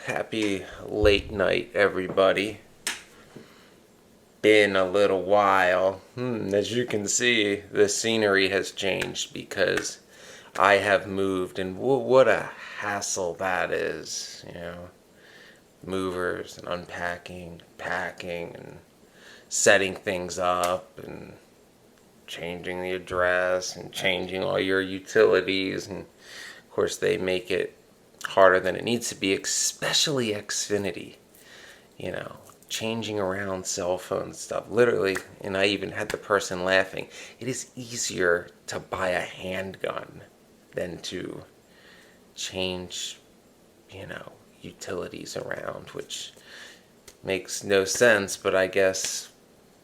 Happy late night, everybody. Been a little while. As you can see, the scenery has changed because I have moved, and what a hassle that is. Movers and unpacking, packing, and setting things up, and changing the address, and changing all your utilities, and of course they make it harder than it needs to be, especially Xfinity. Changing around cell phone stuff. Literally, and I even had the person laughing, it is easier to buy a handgun than to change, utilities around, which makes no sense, but I guess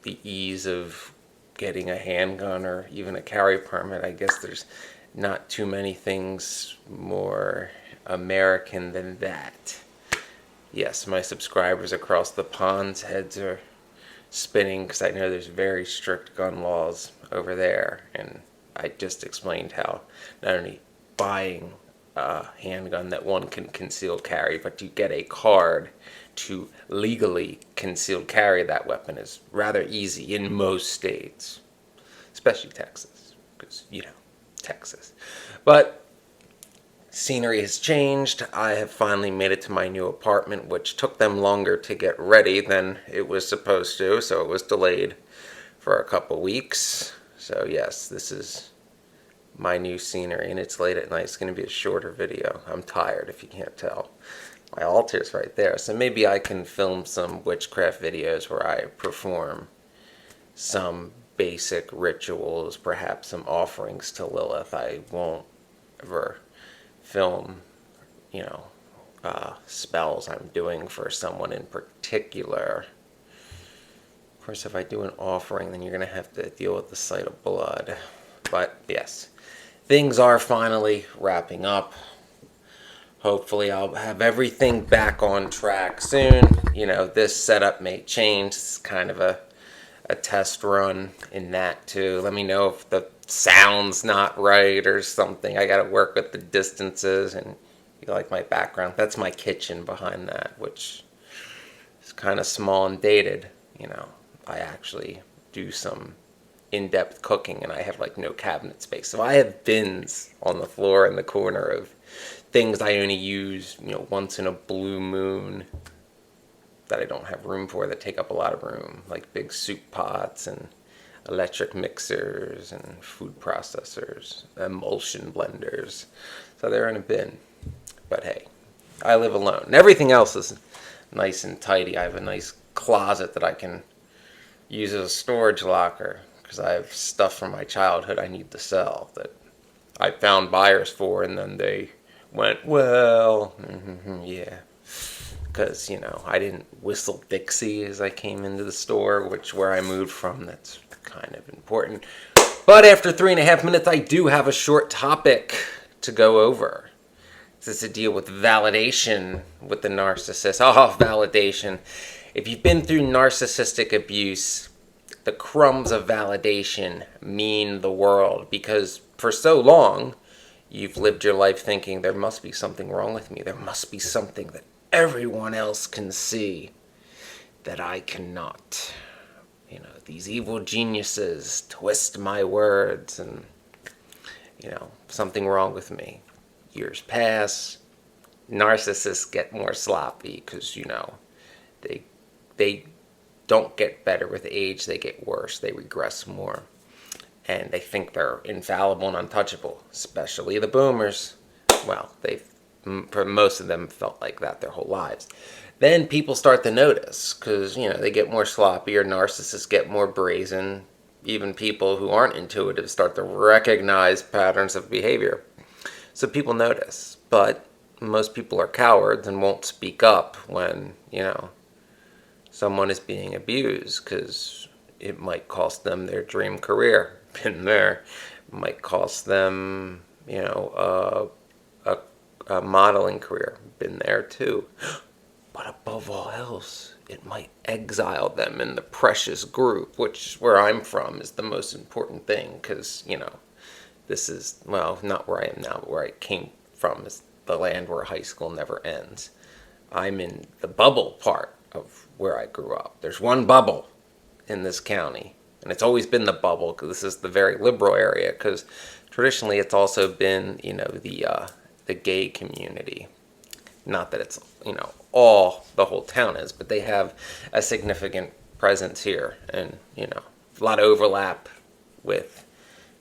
the ease of getting a handgun or even a carry permit, I guess there's not too many things more American than that. Yes, my subscribers across the pond's heads are spinning because I know there's very strict gun laws over there. And I just explained how not only buying a handgun that one can conceal carry, but to get a card to legally conceal carry that weapon is rather easy in most states, especially Texas, because, Texas. But scenery has changed. I have finally made it to my new apartment, which took them longer to get ready than it was supposed to, so it was delayed for a couple weeks. So yes, this is my new scenery, and it's late at night. It's going to be a shorter video. I'm tired, if you can't tell. My altar's right there, so maybe I can film some witchcraft videos where I perform some basic rituals, perhaps some offerings to Lilith. I won't ever film, spells I'm doing for someone in particular. Of course, if I do an offering, then you're going to have to deal with the sight of blood. But yes, things are finally wrapping up. Hopefully I'll have everything back on track soon. This setup may change. It's kind of a test run in that too. Let me know if the sound's not right or something. I gotta work with the distances, and you like my background. That's my kitchen behind that, which is kind of small and dated. I actually do some in-depth cooking, and I have no cabinet space. So I have bins on the floor in the corner of things I only use, once in a blue moon, that I don't have room for, that take up a lot of room, like big soup pots and electric mixers and food processors, emulsion blenders. So they're in a bin. But hey, I live alone. And everything else is nice and tidy. I have a nice closet that I can use as a storage locker because I have stuff from my childhood I need to sell that I found buyers for, and then they went, well, yeah. Because, I didn't whistle Dixie as I came into the store, where I moved from. That's kind of important. But after 3.5 minutes, I do have a short topic to go over. This is to deal with validation with the narcissist. Validation. If you've been through narcissistic abuse, the crumbs of validation mean the world. Because for so long, you've lived your life thinking, there must be something wrong with me. There must be something that everyone else can see that I cannot. These evil geniuses twist my words, and, something wrong with me. Years pass. Narcissists get more sloppy because, they don't get better with age. They get worse. They regress more. And they think they're infallible and untouchable, especially the boomers. Well, for most of them felt like that their whole lives. Then people start to notice because, they get more sloppy, or narcissists get more brazen. Even people who aren't intuitive start to recognize patterns of behavior. So people notice. But most people are cowards and won't speak up when, someone is being abused, because it might cost them their dream career. Been there. It might cost them, a modeling career. Been there too. But above all else, it might exile them in the precious group, which, where I'm from, is the most important thing. Because, this is, well, not where I am now, but where I came from is the land where high school never ends. I'm in the bubble part of where I grew up. There's one bubble in this county, and it's always been the bubble because this is the very liberal area, because traditionally it's also been, the gay community. Not that it's, all the whole town is, but they have a significant presence here, and, a lot of overlap with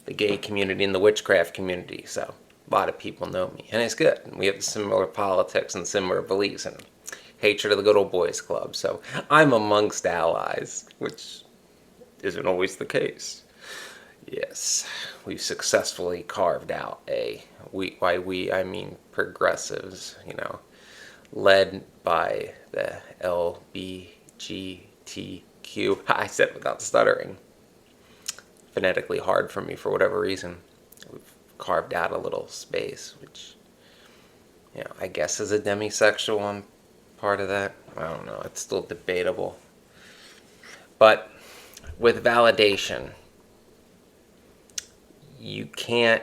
the gay community and the witchcraft community, so a lot of people know me, and it's good. We have similar politics and similar beliefs and hatred of the good old boys club, so I'm amongst allies, which isn't always the case. Yes, we've successfully carved out I mean progressives, led by the LBGTQ. I said without stuttering. Phonetically hard for me for whatever reason. We've carved out a little space, which, I guess is a demisexual. I'm part of that. I don't know. It's still debatable. But with validation, you can't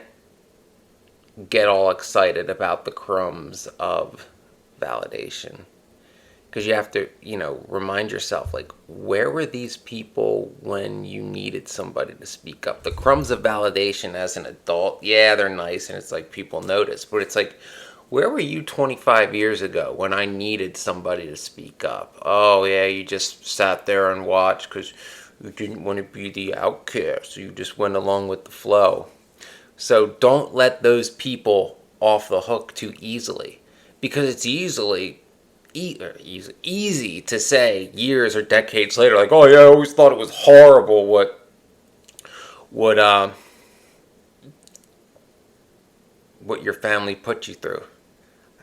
get all excited about the crumbs of validation, because you have to, remind yourself, like, where were these people when you needed somebody to speak up? The crumbs of validation as an adult, yeah, they're nice, and it's like people notice, but it's like, where were you 25 years ago when I needed somebody to speak up? Oh, yeah, you just sat there and watched because you didn't want to be the outcast, so you just went along with the flow. So don't let those people off the hook too easily, because it's easy to say years or decades later, like, oh yeah, I always thought it was horrible what your family put you through.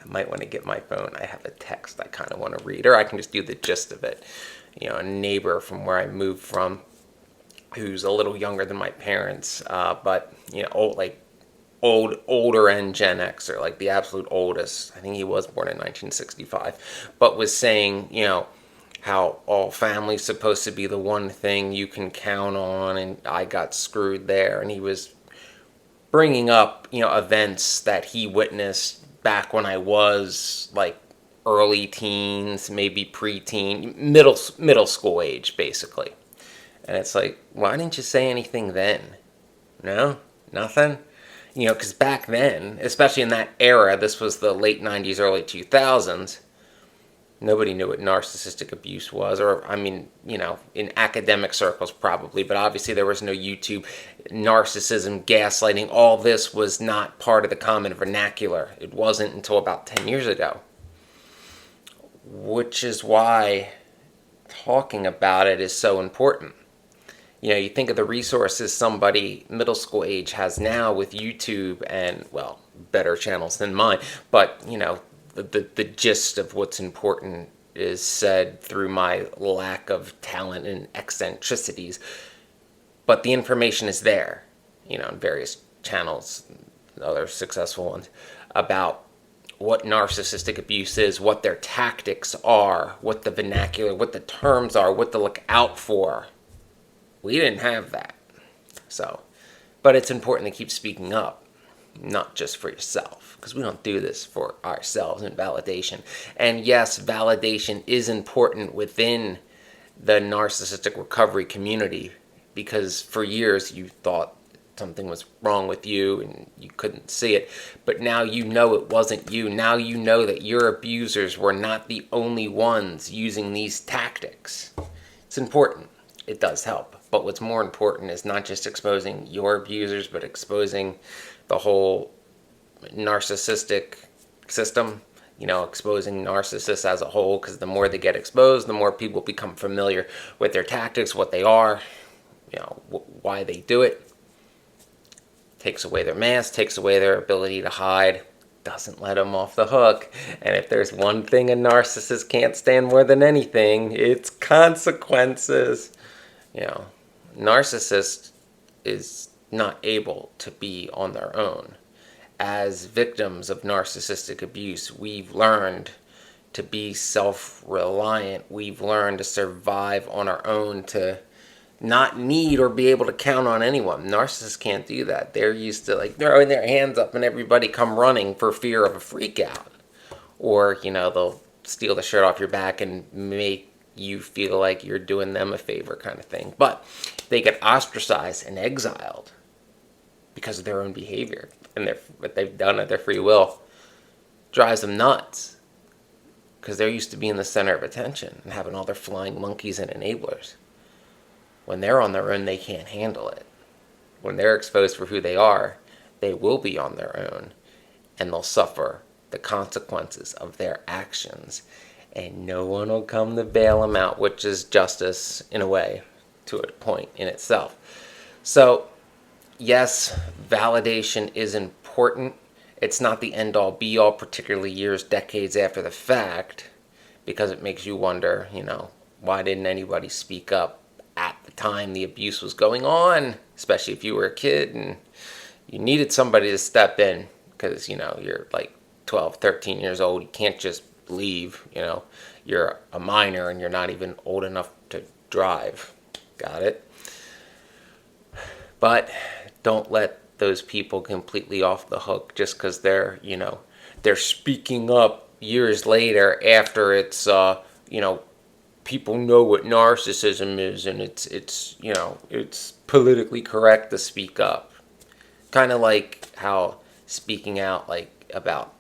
I might want to get my phone. I have a text I kind of want to read, or I can just do the gist of it. A neighbor from where I moved from, who's a little younger than my parents, but older and Gen Xer, like the absolute oldest. I think he was born in 1965, but was saying, how all family's supposed to be the one thing you can count on, and I got screwed there. And he was bringing up, events that he witnessed back when I was like early teens, maybe preteen, middle school age, basically. And it's like, why didn't you say anything then? No? Nothing? Because back then, especially in that era, this was the late 90s, early 2000s, nobody knew what narcissistic abuse was. Or, in academic circles probably, but obviously there was no YouTube. Narcissism, gaslighting, all this was not part of the common vernacular. It wasn't until about 10 years ago. Which is why talking about it is so important. You think of the resources somebody middle school age has now with YouTube and, well, better channels than mine. But, the gist of what's important is said through my lack of talent and eccentricities. But the information is there, in various channels, other successful ones, about what narcissistic abuse is, what their tactics are, what the vernacular, what the terms are, what to look out for. We didn't have that. So, but it's important to keep speaking up, not just for yourself, because we don't do this for ourselves and validation. And yes, validation is important within the narcissistic recovery community, because for years you thought something was wrong with you and you couldn't see it, but now you know it wasn't you. Now you know that your abusers were not the only ones using these tactics. It's important. It does help. But what's more important is not just exposing your abusers, but exposing the whole narcissistic system, exposing narcissists as a whole, because the more they get exposed, the more people become familiar with their tactics, what they are, why they do it. Takes away their mask, takes away their ability to hide, doesn't let them off the hook. And if there's one thing a narcissist can't stand more than anything, it's consequences. Narcissist is not able to be on their own. As victims of narcissistic abuse, we've learned to be self-reliant. We've learned to survive on our own, to not need or be able to count on anyone. Narcissists can't do that. They're used to like throwing their hands up and everybody come running for fear of a freak out. Or, they'll steal the shirt off your back and make you feel like you're doing them a favor kind of thing. But they get ostracized and exiled because of their own behavior and what they've done at their free will drives them nuts because they're used to being the center of attention and having all their flying monkeys and enablers. When they're on their own, they can't handle it. When they're exposed for who they are, they will be on their own and they'll suffer the consequences of their actions. And no one will come to bail them out, which is justice in a way, to a point in itself. So, yes, validation is important. It's not the end-all, be-all, particularly years, decades after the fact, because it makes you wonder, why didn't anybody speak up at the time the abuse was going on, especially if you were a kid and you needed somebody to step in because, you're like 12, 13 years old. You can't just leave, you're a minor and you're not even old enough to drive. Got it? But don't let those people completely off the hook just because they're speaking up years later after it's, people know what narcissism is and it's politically correct to speak up. Kind of like how speaking out like about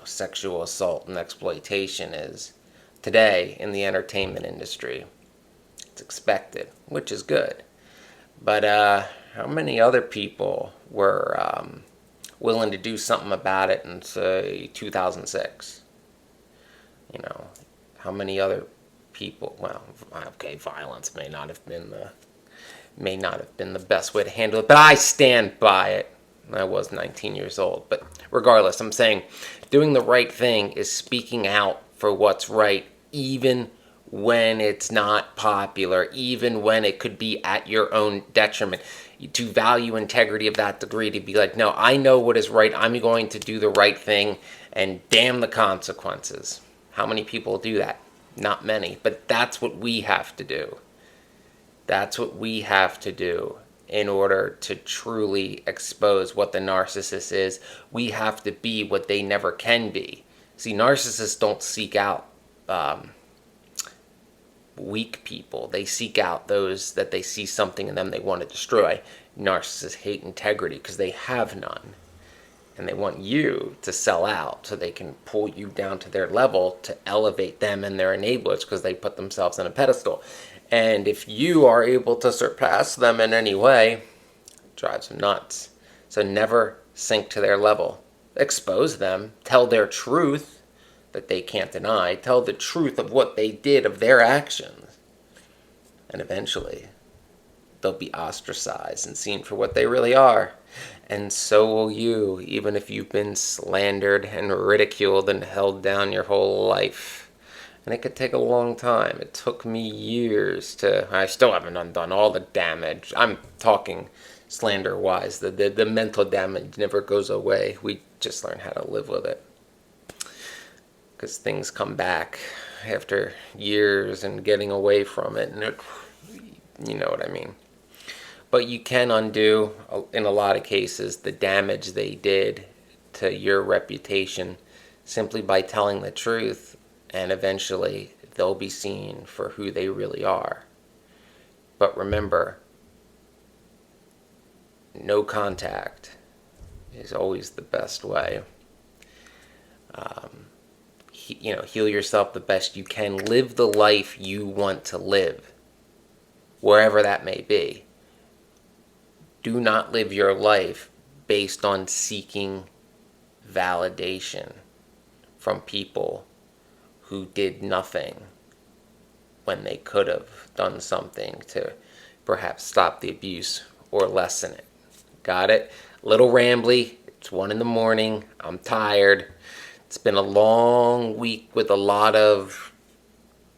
sexual assault and exploitation is today in the entertainment industry. It's expected, which is good. But how many other people were willing to do something about it in, say, 2006? How many other people? Well, okay, violence may not have been the best way to handle it, but I stand by it. I was 19 years old, but regardless, I'm saying doing the right thing is speaking out for what's right, even when it's not popular, even when it could be at your own detriment. To value integrity of that degree, to be like, no, I know what is right, I'm going to do the right thing, and damn the consequences. How many people do that? Not many, but that's what we have to do. That's what we have to do in order to truly expose what the narcissist is. We have to be what they never can be. See, narcissists don't seek out weak people. They seek out those that they see something in them they want to destroy. Narcissists hate integrity because they have none. And they want you to sell out so they can pull you down to their level to elevate them and their enablers because they put themselves on a pedestal. And if you are able to surpass them in any way, it drives them nuts. So never sink to their level. Expose them. Tell their truth that they can't deny. Tell the truth of what they did, of their actions. And eventually, they'll be ostracized and seen for what they really are. And so will you, even if you've been slandered and ridiculed and held down your whole life. And it could take a long time. It took me years I still haven't undone all the damage. I'm talking slander-wise. The mental damage never goes away. We just learn how to live with it. Because things come back after years and getting away from it. And you know what I mean. But you can undo, in a lot of cases, the damage they did to your reputation simply by telling the truth. And eventually, they'll be seen for who they really are. But remember, no contact is always the best way. Heal yourself the best you can. Live the life you want to live, wherever that may be. Do not live your life based on seeking validation from people who did nothing when they could have done something to perhaps stop the abuse or lessen it. Got it? Little rambly. It's 1 a.m. I'm tired. It's been a long week with a lot of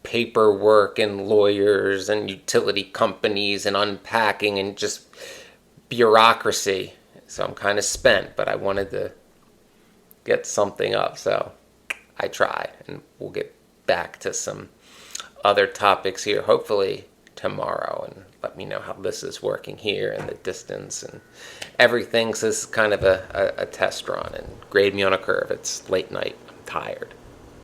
paperwork and lawyers and utility companies and unpacking and just bureaucracy. So I'm kind of spent, but I wanted to get something up. So I tried, and we'll get back to some other topics here, hopefully tomorrow and let me know how this is working here and the distance and everything. So this is kind of a test run, and grade me on a curve. It's late night. I'm tired.